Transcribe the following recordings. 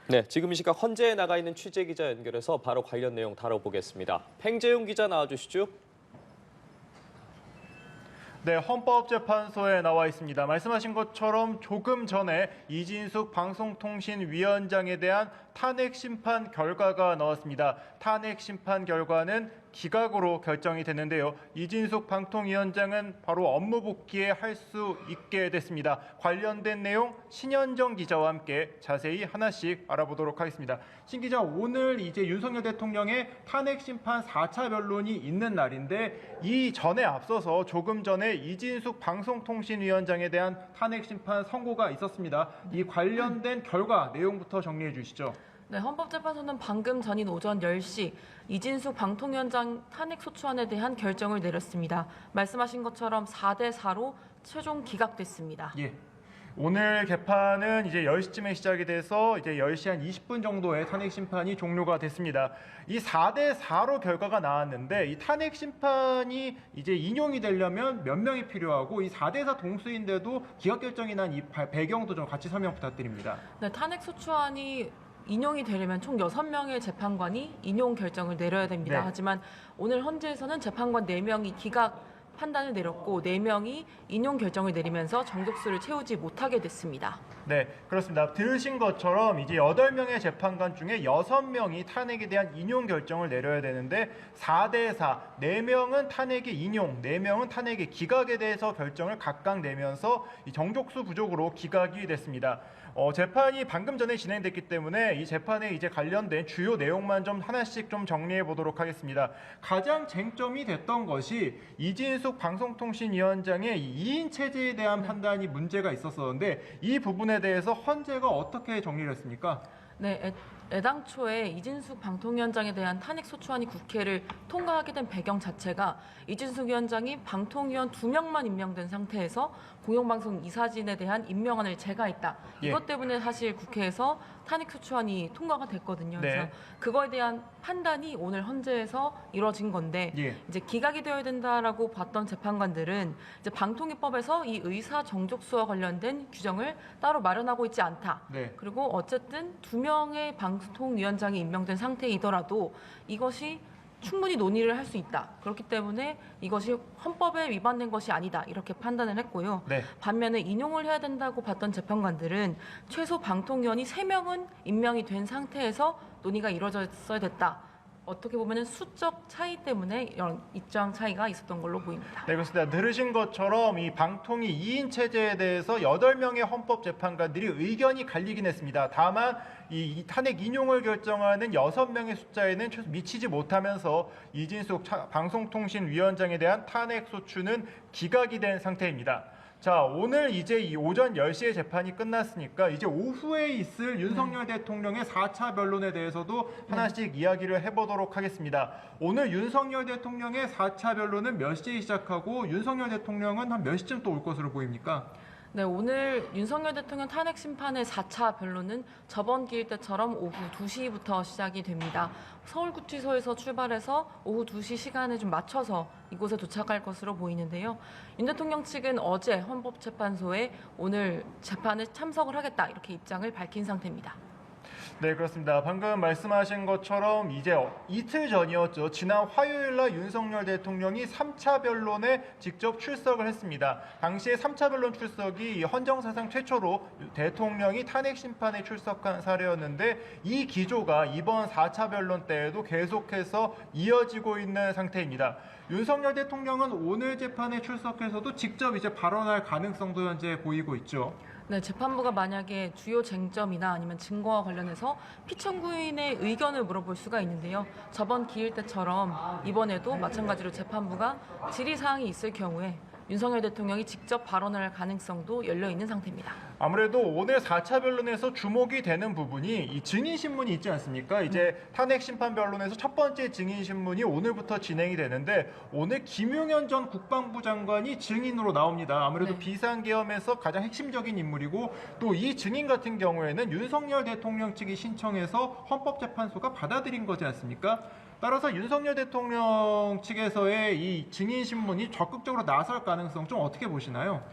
네, 지금 이 시각 헌재에 나가 있는 취재 기자 연결해서 바로 관련 내용 다뤄보겠습니다. 팽재용 기자 나와주시죠. 네, 헌법재판소에 나와 있습니다. 말씀하신 것처럼 조금 전에 이진숙 방송통신위원장에 대한 탄핵 심판 결과가 나왔습니다. 탄핵 심판 결과는 기각으로 결정이 됐는데요. 이진숙 방통위원장은 바로 업무 복귀에 할 수 있게 됐습니다. 관련된 내용 신현정 기자와 함께 자세히 하나씩 알아보도록 하겠습니다. 신 기자, 오늘 이제 윤석열 대통령의 탄핵 심판 4차 변론이 있는 날인데 이 전에 앞서서 조금 전에 이진숙 방송통신위원장에 대한 탄핵 심판 선고가 있었습니다. 이 관련된 결과 내용부터 정리해 주시죠. 네, 헌법재판소는 방금 전인 오전 10시 이진숙 방통위원장 탄핵 소추안에 대한 결정을 내렸습니다. 말씀하신 것처럼 4대 4로 최종 기각됐습니다. 예. 오늘 개판은 이제 10시쯤에 시작이 돼서 이제 10시 한 20분 정도에 탄핵 심판이 종료가 됐습니다. 이 4대 4로 결과가 나왔는데 이 탄핵 심판이 이제 인용이 되려면 몇 명이 필요하고 이 4대 4 동수인데도 기각 결정이 난 이 배경도 좀 같이 설명 부탁드립니다. 네, 탄핵 소추안이 인용이 되려면 총 6명의 재판관이 인용 결정을 내려야 됩니다. 네. 하지만 오늘 헌재에서는 재판관 4명이 기각 판단을 내렸고 4명이 인용 결정을 내리면서 정족수를 채우지 못하게 됐습니다. 네, 그렇습니다. 들으신 것처럼 이제 8명의 재판관 중에 6명이 탄핵에 대한 인용 결정을 내려야 되는데 4대 4, 4명은 탄핵의 인용, 4명은 탄핵의 기각에 대해서 결정을 각각 내면서 이 정족수 부족으로 기각이 됐습니다. 재판이 방금 전에 진행됐기 때문에 이 재판에 이제 관련된 주요 내용만 좀 하나씩 좀 정리해 보도록 하겠습니다. 가장 쟁점이 됐던 것이 이진숙 방송통신위원장의 2인 체제에 대한 판단이 문제가 있었었는데 이 부분에 대해서 헌재가 어떻게 정리를 했습니까? 네, 애당초에 이진숙 방통위원장에 대한 탄핵 소추안이 국회를 통과하게 된 배경 자체가 이진숙 위원장이 방통위원 2명만 임명된 상태에서 공영방송 이사진에 대한 임명안을 제거했다. 예. 이것 때문에 사실 국회에서 탄핵 소추안이 통과가 됐거든요. 그래서 네. 그거에 대한 판단이 오늘 헌재에서 이뤄진 건데 예. 이제 기각이 되어야 된다라고 봤던 재판관들은 이제 방통위법에서 이 의사 정족수와 관련된 규정을 따로 마련하고 있지 않다. 네. 그리고 어쨌든 2명의 방통위원장이 임명된 상태이더라도 이것이 충분히 논의를 할 수 있다. 그렇기 때문에 이것이 헌법에 위반된 것이 아니다. 이렇게 판단을 했고요. 네. 반면에 인용을 해야 된다고 봤던 재판관들은 최소 방통위원이 3명은 임명이 된 상태에서 논의가 이루어졌어야 됐다. 어떻게 보면 수적 차이 때문에 이런 입장 차이가 있었던 걸로 보입니다. 네, 그렇습니다. 들으신 것처럼 이 방통위 2인 체제에 대해서 8명의 헌법재판관들이 의견이 갈리긴 했습니다. 다만 이 탄핵 인용을 결정하는 6명의 숫자에는 미치지 못하면서 이진숙 방송통신위원장에 대한 탄핵 소추는 기각이 된 상태입니다. 자, 오늘 이제 이 오전 10시에 재판이 끝났으니까 이제 오후에 있을 윤석열 대통령의 4차 변론에 대해서도 하나씩 이야기를 해보도록 하겠습니다. 오늘 윤석열 대통령의 4차 변론은 몇 시에 시작하고 윤석열 대통령은 한 몇 시쯤 또 올 것으로 보입니까? 네, 오늘 윤석열 대통령 탄핵 심판의 4차 변론은 저번 기일 때처럼 오후 2시부터 시작이 됩니다. 서울구치소에서 출발해서 오후 2시 시간에 좀 맞춰서 이곳에 도착할 것으로 보이는데요. 윤 대통령 측은 어제 헌법재판소에 오늘 재판에 참석을 하겠다 이렇게 입장을 밝힌 상태입니다. 네, 그렇습니다. 방금 말씀하신 것처럼 이제 이틀 전이었죠. 지난 화요일 날 윤석열 대통령이 3차 변론에 직접 출석을 했습니다. 당시에 3차 변론 출석이 헌정사상 최초로 대통령이 탄핵 심판에 출석한 사례였는데 이 기조가 이번 4차 변론 때에도 계속해서 이어지고 있는 상태입니다. 윤석열 대통령은 오늘 재판에 출석해서도 직접 이제 발언할 가능성도 현재 보이고 있죠. 네, 재판부가 만약에 주요 쟁점이나 아니면 증거와 관련해서 피청구인의 의견을 물어볼 수가 있는데요. 저번 기일 때처럼 이번에도 마찬가지로 재판부가 질의사항이 있을 경우에 윤석열 대통령이 직접 발언을 할 가능성도 열려 있는 상태입니다. 아무래도 오늘 4차 변론에서 주목이 되는 부분이 이 증인 신문이 있지 않습니까? 이제 탄핵 심판 변론에서 첫 번째 증인 신문이 오늘부터 진행이 되는데 오늘 김용현 전 국방부 장관이 증인으로 나옵니다. 아무래도 네. 비상계엄에서 가장 핵심적인 인물이고 또 이 증인 같은 경우에는 윤석열 대통령 측이 신청해서 헌법재판소가 받아들인 거지 않습니까? 따라서 윤석열 대통령 측에서의 이 증인 신문이 적극적으로 나설 가능성 좀 어떻게 보시나요?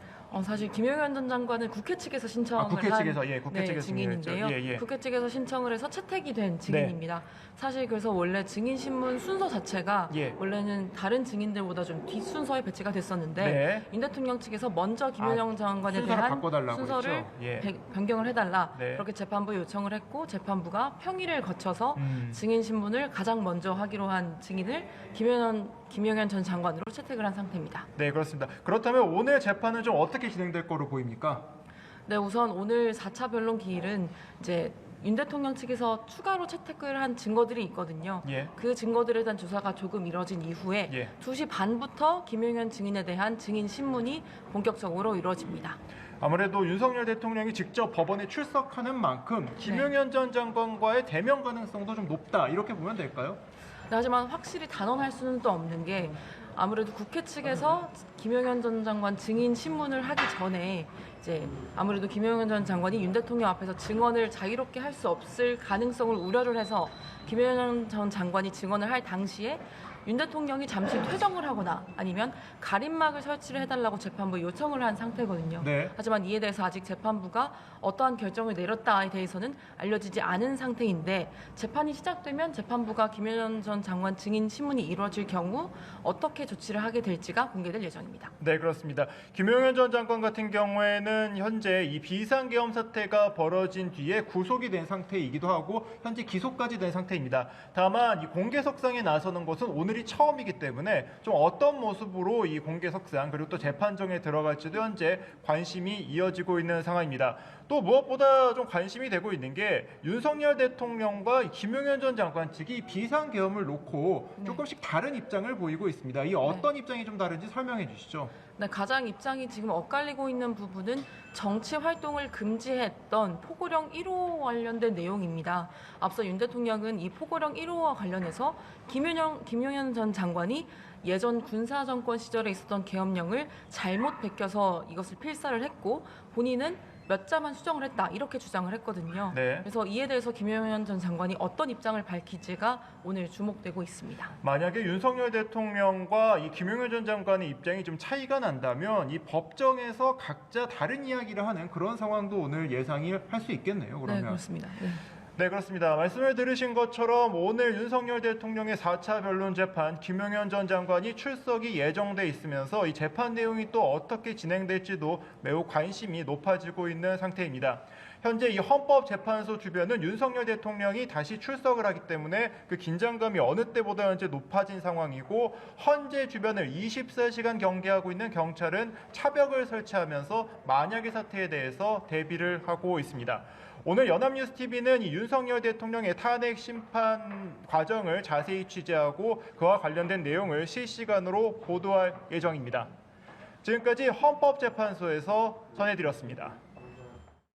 사실 김용현 전 장관은 국회 측에서 신청을 국회 한 측에서 국회 측에서 증인인데요. 예. 국회 측에서 신청을 해서 채택이 된 증인입니다. 사실 그래서 원래 증인 신문 순서 자체가 예. 원래는 다른 증인들보다 좀 뒷순서에 배치가 됐었는데 네. 윤 대통령 측에서 먼저 김용현 장관에 순서를 대한 바꿔달라고 순서를 했죠? 예. 변경을 해달라 네. 그렇게 재판부에 요청을 했고 재판부가 평의를 거쳐서 음. 증인 신문을 가장 먼저 하기로 한 증인을 김용현 전 장관으로 채택을 한 상태입니다. 네, 그렇습니다. 그렇다면 오늘 재판은 좀 어떻게 진행될 거로 보입니까? 네, 우선 오늘 4차 변론 기일은 이제 윤 대통령 측에서 추가로 채택을 한 증거들이 있거든요. 예. 그 증거들에 대한 조사가 조금 이뤄진 이후에 예. 2시 반부터 김용현 증인에 대한 증인 신문이 본격적으로 이루어집니다. 아무래도 윤석열 대통령이 직접 법원에 출석하는 만큼 김용현 전 장관과의 대면 가능성도 좀 높다 이렇게 보면 될까요? 네, 하지만 확실히 단언할 수는 또 없는 게 아무래도 국회 측에서 김용현 전 장관 증인 신문을 하기 전에 이제 아무래도 김용현 전 장관이 윤 대통령 앞에서 증언을 자유롭게 할 수 없을 가능성을 우려를 해서 김용현 전 장관이 증언을 할 당시에 윤 대통령이 잠시 퇴정을 하거나 아니면 가림막을 설치를 해달라고 재판부에 요청을 한 상태거든요. 네. 하지만 이에 대해서 아직 재판부가 어떠한 결정을 내렸다에 대해서는 알려지지 않은 상태인데 재판이 시작되면 재판부가 김용현 전 장관 증인 신문이 이루어질 경우 어떻게 조치를 하게 될지가 공개될 예정입니다. 네, 그렇습니다. 김용현 전 장관 같은 경우에는 현재 이 비상계엄 사태가 벌어진 뒤에 구속이 된 상태이기도 하고 현재 기소까지 된 상태입니다. 다만 이 공개석상에 나서는 것은 오늘이 처음이기 때문에 좀 어떤 모습으로 이 공개석상 그리고 또 재판정에 들어갈지도 현재 관심이 이어지고 있는 상황입니다. 또 무엇보다 좀 관심이 되고 있는 게 윤석열 대통령과 김용현 전 장관 측이 비상계엄을 놓고 조금씩 다른 입장을 보이고 있습니다. 이 어떤 입장이 좀 다른지 설명해 주시죠. 네, 가장 입장이 지금 엇갈리고 있는 부분은 정치 활동을 금지했던 포고령 1호 관련된 내용입니다. 앞서 윤 대통령은 이 포고령 1호와 관련해서 김용현 전 장관이 예전 군사정권 시절에 있었던 계엄령을 잘못 베껴서 이것을 필사를 했고 본인은 몇 자만 수정을 했다 이렇게 주장을 했거든요. 네. 그래서 이에 대해서 김용현 전 장관이 어떤 입장을 밝힐지가 오늘 주목되고 있습니다. 만약에 윤석열 대통령과 이 김용현 전 장관의 입장이 좀 차이가 난다면 이 법정에서 각자 다른 이야기를 하는 그런 상황도 오늘 예상이 할 수 있겠네요. 그러면. 네, 그렇습니다. 네. 네, 그렇습니다. 말씀을 들으신 것처럼 오늘 윤석열 대통령의 4차 변론 재판 김용현 전 장관이 출석이 예정돼 있으면서 이 재판 내용이 또 어떻게 진행될지도 매우 관심이 높아지고 있는 상태입니다. 현재 이 헌법재판소 주변은 윤석열 대통령이 다시 출석을 하기 때문에 그 긴장감이 어느 때보다 현재 높아진 상황이고 헌재 주변을 24시간 경계하고 있는 경찰은 차벽을 설치하면서 만약의 사태에 대해서 대비를 하고 있습니다. 오늘 연합뉴스TV는 이 윤석열 대통령의 탄핵 심판 과정을 자세히 취재하고 그와 관련된 내용을 실시간으로 보도할 예정입니다. 지금까지 헌법재판소에서 전해드렸습니다.